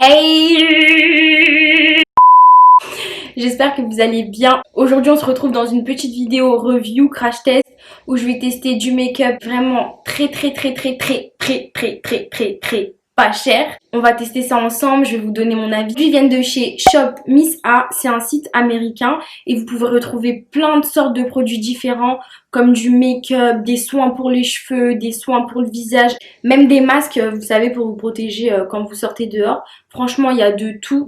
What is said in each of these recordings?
Hey! J'espère que vous allez bien. Aujourd'hui, on se retrouve dans une petite vidéo review crash test où je vais tester du make-up vraiment très pas cher. On va tester ça ensemble, je vais vous donner mon avis. Ils viennent de chez Shop Miss A, c'est un site américain et vous pouvez retrouver plein de sortes de produits différents comme du make-up, des soins pour les cheveux, des soins pour le visage, même des masques, vous savez, pour vous protéger quand vous sortez dehors. Franchement, il y a de tout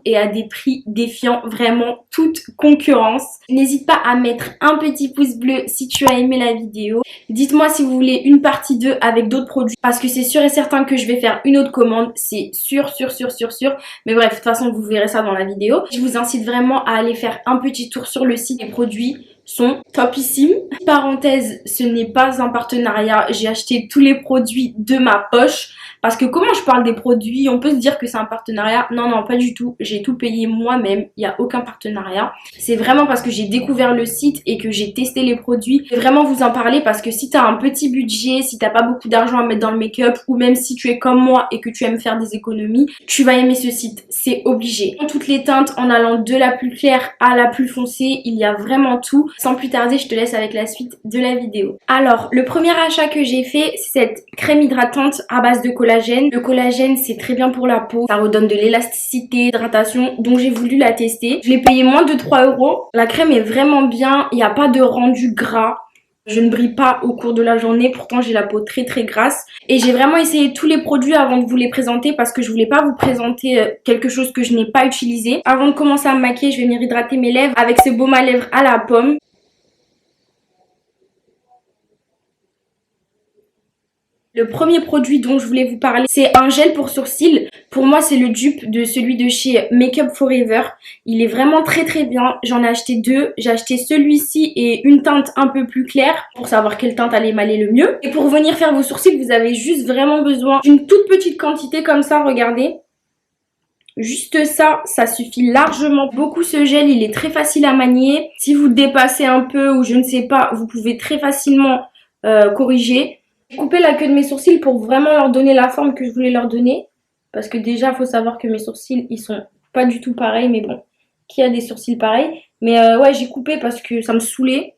et à des prix défiant vraiment toute concurrence. N'hésite pas à mettre un petit pouce bleu si tu as aimé la vidéo. Dites-moi si vous voulez une partie 2 avec d'autres produits parce que c'est sûr et certain que je vais faire une autre commande. C'est sûr. Mais bref, de toute façon, vous verrez ça dans la vidéo. Je vous incite vraiment à aller faire un petit tour sur le site. Les produits sont topissimes. Parenthèse, ce n'est pas un partenariat. J'ai acheté tous les produits de ma poche. Parce que comment je parle des produits, on peut se dire que c'est un partenariat. Non, pas du tout. J'ai tout payé moi-même. Il n'y a aucun partenariat. C'est vraiment parce que j'ai découvert le site et que j'ai testé les produits. Je vais vraiment vous en parler parce que si tu as un petit budget, si t'as pas beaucoup d'argent à mettre dans le make-up ou même si tu es comme moi et que tu aimes faire des économies, tu vas aimer ce site. C'est obligé. Dans toutes les teintes, en allant de la plus claire à la plus foncée, il y a vraiment tout. Sans plus tarder, je te laisse avec la suite de la vidéo. Alors, le premier achat que j'ai fait, c'est cette crème hydratante à base de collagène. Le collagène, c'est très bien pour la peau. Ça redonne de l'élasticité, d'hydratation, donc j'ai voulu la tester. Je l'ai payé moins de 3 €. La crème est vraiment bien. Il n'y a pas de rendu gras. Je ne brille pas au cours de la journée, pourtant j'ai la peau très grasse. Et j'ai vraiment essayé tous les produits avant de vous les présenter parce que je voulais pas vous présenter quelque chose que je n'ai pas utilisé. Avant de commencer à me maquiller, je vais venir hydrater mes lèvres avec ce baume à lèvres à la pomme. Le premier produit dont je voulais vous parler, c'est un gel pour sourcils. Pour moi, c'est le dupe de celui de chez Make Up Forever. Il est vraiment très bien. J'en ai acheté deux. J'ai acheté celui-ci et une teinte un peu plus claire pour savoir quelle teinte allait m'aller le mieux. Et pour venir faire vos sourcils, vous avez juste vraiment besoin d'une toute petite quantité comme ça, regardez. Juste ça, ça suffit largement. Beaucoup ce gel, il est très facile à manier. Si vous dépassez un peu ou je ne sais pas, vous pouvez très facilement corriger. J'ai coupé la queue de mes sourcils pour vraiment leur donner la forme que je voulais leur donner. Parce que déjà, il faut savoir que mes sourcils, ils sont pas du tout pareils. Mais bon, qui a des sourcils pareils? Mais ouais, j'ai coupé parce que ça me saoulait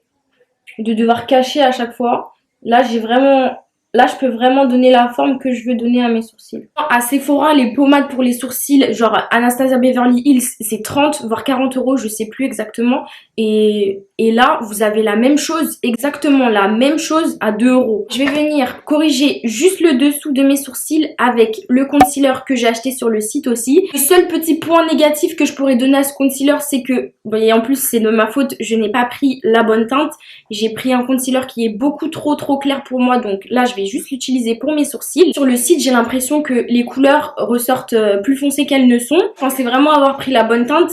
de devoir cacher à chaque fois. Là, je peux vraiment donner la forme que je veux donner à mes sourcils. À Sephora, les pommades pour les sourcils, genre Anastasia Beverly Hills, c'est 30 voire 40 €, je sais plus exactement. Et là, vous avez la même chose, exactement la même chose à 2 €. Je vais venir corriger juste le dessous de mes sourcils avec le concealer que j'ai acheté sur le site aussi. Le seul petit point négatif que je pourrais donner à ce concealer, c'est que, et en plus c'est de ma faute, je n'ai pas pris la bonne teinte. J'ai pris un concealer qui est beaucoup trop clair pour moi, donc là je vais juste l'utiliser pour mes sourcils. Sur le site, j'ai l'impression que les couleurs ressortent plus foncées qu'elles ne sont. Je pensais vraiment avoir pris la bonne teinte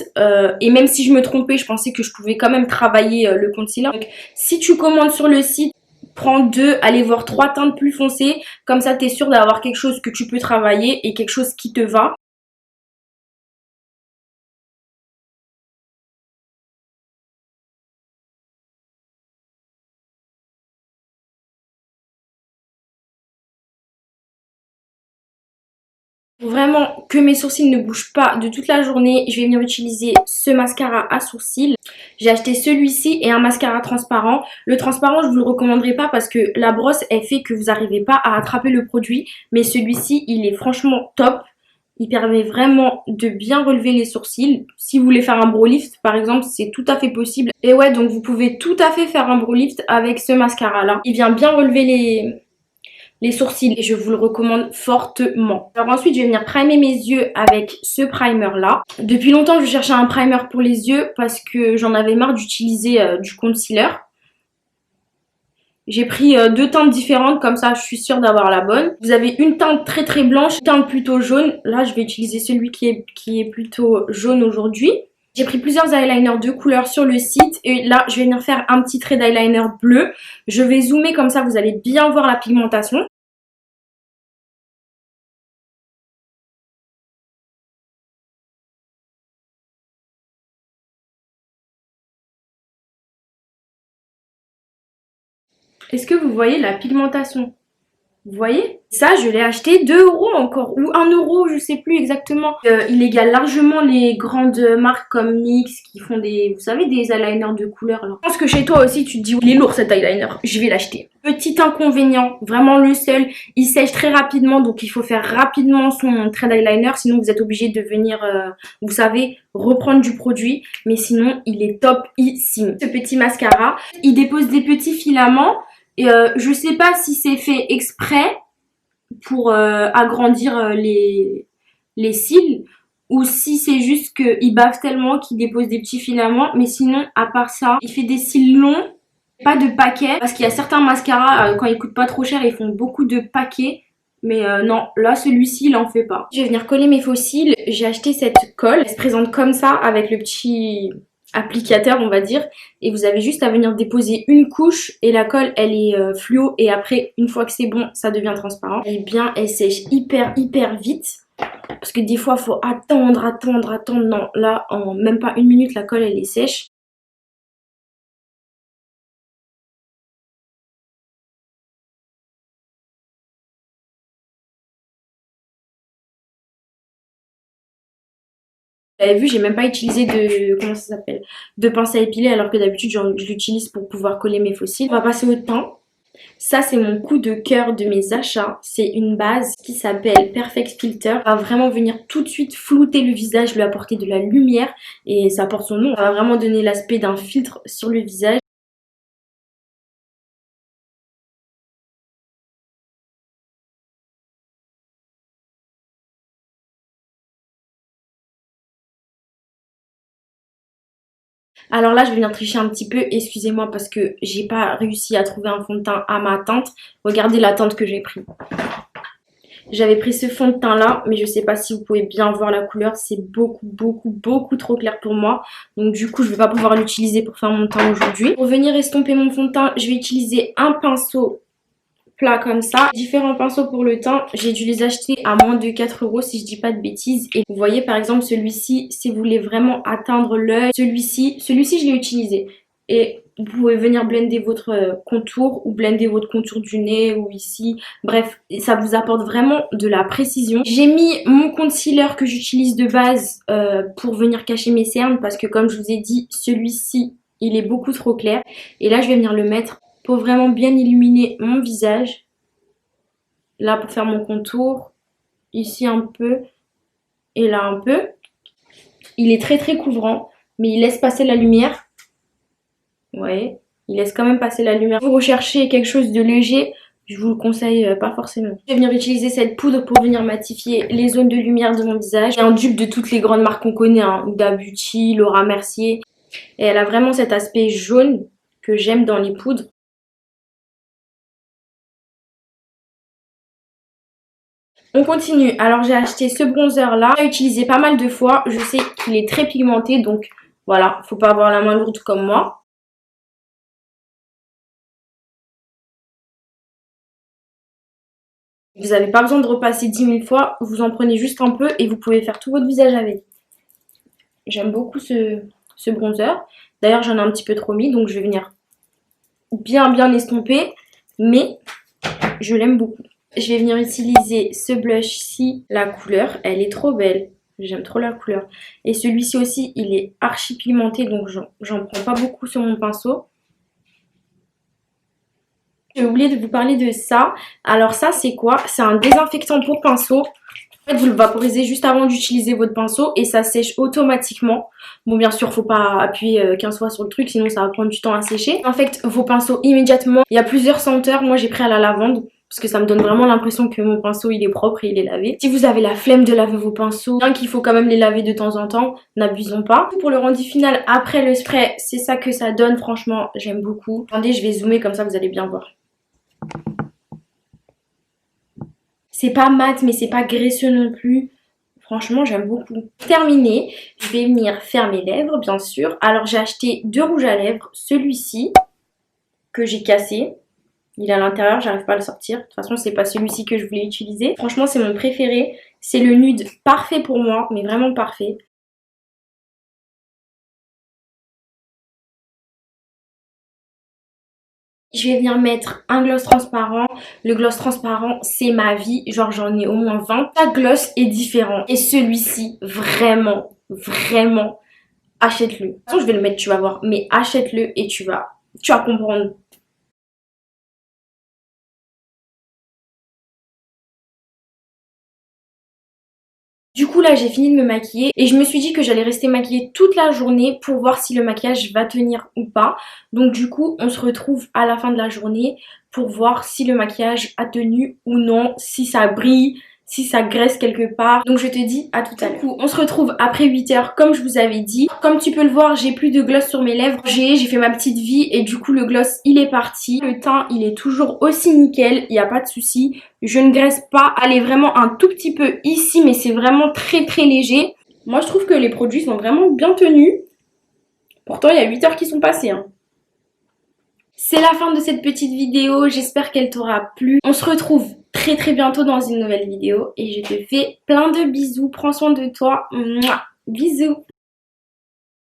et même si je me trompais, je pensais que je pouvais quand même travailler le concealer. Donc si tu commandes sur le site, prends 2, allez voir 3 teintes plus foncées, comme ça t'es sûr d'avoir quelque chose que tu peux travailler et quelque chose qui te va. Pour vraiment que mes sourcils ne bougent pas de toute la journée, je vais venir utiliser ce mascara à sourcils. J'ai acheté celui-ci et un mascara transparent. Le transparent, je vous le recommanderais pas parce que la brosse, elle fait que vous n'arrivez pas à attraper le produit. Mais celui-ci, il est franchement top. Il permet vraiment de bien relever les sourcils. Si vous voulez faire un brow lift, par exemple, c'est tout à fait possible. Et ouais, donc vous pouvez tout à fait faire un brow lift avec ce mascara-là. Il vient bien relever les sourcils et je vous le recommande fortement. Alors ensuite, je vais venir primer mes yeux avec ce primer là. Depuis longtemps, je cherchais un primer pour les yeux parce que j'en avais marre d'utiliser du concealer. J'ai pris deux teintes différentes, comme ça je suis sûre d'avoir la bonne. Vous avez une teinte très blanche, une teinte plutôt jaune. Là, je vais utiliser celui qui est plutôt jaune aujourd'hui. J'ai pris plusieurs eyeliners de couleurs sur le site et là, je vais venir faire un petit trait d'eyeliner bleu. Je vais zoomer comme ça, vous allez bien voir la pigmentation. Est-ce que vous voyez la pigmentation? Vous voyez? Ça, je l'ai acheté 2 € encore, ou 1 €, je sais plus exactement. Il égale largement les grandes marques comme NYX qui font des, vous savez, des eyeliners de couleur là. Je pense que chez toi aussi, tu te dis, il est lourd cet eyeliner, je vais l'acheter. Petit inconvénient, vraiment le seul, il sèche très rapidement, donc il faut faire rapidement son trait d'eyeliner, sinon vous êtes obligé de venir, vous savez, reprendre du produit. Mais sinon, il est topissime. Ce petit mascara, il dépose des petits filaments. Et je sais pas si c'est fait exprès pour agrandir les cils ou si c'est juste qu'il bave tellement qu'il dépose des petits filaments. Mais sinon, à part ça, il fait des cils longs, pas de paquets. Parce qu'il y a certains mascaras, quand ils coûtent pas trop cher, ils font beaucoup de paquets. Mais non, là, celui-ci, il en fait pas. Je vais venir coller mes faux cils. J'ai acheté cette colle. Elle se présente comme ça avec le petit applicateur, on va dire, et vous avez juste à venir déposer une couche et la colle elle est fluo, et après une fois que c'est bon ça devient transparent. Elle est bien, elle sèche hyper vite parce que des fois faut attendre. Non, là en même pas 1 minute la colle elle est sèche. Vous avez vu, j'ai même pas utilisé de, comment ça s'appelle, de pince à épiler, alors que d'habitude je l'utilise pour pouvoir coller mes fossiles. On va passer au teint. Ça, c'est mon coup de cœur de mes achats. C'est une base qui s'appelle Perfect Filter. Ça va vraiment venir tout de suite flouter le visage, lui apporter de la lumière. Et ça porte son nom. Ça va vraiment donner l'aspect d'un filtre sur le visage. Alors là, je vais venir tricher un petit peu. Excusez-moi parce que j'ai pas réussi à trouver un fond de teint à ma teinte. Regardez la teinte que j'ai pris. J'avais pris ce fond de teint là, mais je sais pas si vous pouvez bien voir la couleur, c'est beaucoup trop clair pour moi. Donc du coup, je vais pas pouvoir l'utiliser pour faire mon teint aujourd'hui. Pour venir estomper mon fond de teint, je vais utiliser un pinceau plat comme ça. Différents pinceaux pour le teint, j'ai dû les acheter à moins de 4 € si je dis pas de bêtises. Et vous voyez par exemple celui-ci, si vous voulez vraiment atteindre l'œil, celui-ci je l'ai utilisé. Et vous pouvez venir blender votre contour ou blender votre contour du nez ou ici. Bref, ça vous apporte vraiment de la précision. J'ai mis mon concealer que j'utilise de base pour venir cacher mes cernes parce que comme je vous ai dit, celui-ci, il est beaucoup trop clair. Et là, je vais venir le mettre pour vraiment bien illuminer mon visage. Là, pour faire mon contour. Ici un peu. Et là un peu. Il est très couvrant, mais il laisse passer la lumière. Vous voyez, il laisse quand même passer la lumière. Si vous recherchez quelque chose de léger, je vous le conseille pas forcément. Je vais venir utiliser cette poudre pour venir matifier les zones de lumière de mon visage. C'est un dupe de toutes les grandes marques qu'on connaît, hein, Huda Beauty, Laura Mercier. Et elle a vraiment cet aspect jaune que j'aime dans les poudres. On continue. Alors j'ai acheté ce bronzer là. J'ai utilisé pas mal de fois. Je sais qu'il est très pigmenté, donc voilà, faut pas avoir la main lourde comme moi. Vous n'avez pas besoin de repasser 10 000 fois, vous en prenez juste un peu et vous pouvez faire tout votre visage avec. J'aime beaucoup ce bronzer. D'ailleurs, j'en ai un petit peu trop mis, donc je vais venir bien estomper, mais je l'aime beaucoup. Je vais venir utiliser ce blush-ci. La couleur, elle est trop belle. J'aime trop la couleur. Et celui-ci aussi, il est archi pigmenté, donc j'en prends pas beaucoup sur mon pinceau. J'ai oublié de vous parler de ça. Alors ça, c'est quoi? C'est un désinfectant pour pinceau. En fait, vous le vaporisez juste avant d'utiliser votre pinceau et ça sèche automatiquement. Bon, bien sûr, faut pas appuyer 15 fois sur le truc, sinon ça va prendre du temps à sécher. En fait, vos pinceaux immédiatement. Il y a plusieurs senteurs. Moi, j'ai pris à la lavande parce que ça me donne vraiment l'impression que mon pinceau, il est propre et il est lavé. Si vous avez la flemme de laver vos pinceaux, bien qu'il faut quand même les laver de temps en temps, n'abusons pas. Pour le rendu final, après le spray, c'est ça que ça donne. Franchement, j'aime beaucoup. Attendez, je vais zoomer comme ça, vous allez bien voir. C'est pas mat, mais c'est pas graisseux non plus. Franchement, j'aime beaucoup. Terminé, je vais venir faire mes lèvres, bien sûr. Alors, j'ai acheté 2 rouges à lèvres. Celui-ci, que j'ai cassé. Il est à l'intérieur, j'arrive pas à le sortir. De toute façon, c'est pas celui-ci que je voulais utiliser. Franchement, c'est mon préféré. C'est le nude parfait pour moi, mais vraiment parfait. Je vais venir mettre un gloss transparent. Le gloss transparent, c'est ma vie. Genre, j'en ai au moins 20. Chaque gloss est différent. Et celui-ci, vraiment, vraiment, achète-le. De toute façon, je vais le mettre, tu vas voir. Mais achète-le et tu vas comprendre. Du coup là j'ai fini de me maquiller et je me suis dit que j'allais rester maquillée toute la journée pour voir si le maquillage va tenir ou pas. Donc du coup on se retrouve à la fin de la journée pour voir si le maquillage a tenu ou non, si ça brille, si ça graisse quelque part. Donc je te dis à tout à l'heure. Du coup on se retrouve après 8 heures comme je vous avais dit. Comme tu peux le voir, j'ai plus de gloss sur mes lèvres. J'ai fait ma petite vie et du coup le gloss il est parti. Le teint il est toujours aussi nickel, il n'y a pas de souci. Je ne graisse pas, elle est vraiment un tout petit peu ici mais c'est vraiment très très léger. Moi je trouve que les produits sont vraiment bien tenus. Pourtant il y a 8 heures qui sont passées. Hein. C'est la fin de cette petite vidéo, j'espère qu'elle t'aura plu. On se retrouve très très bientôt dans une nouvelle vidéo et je te fais plein de bisous. Prends soin de toi. Mouah. Bisous.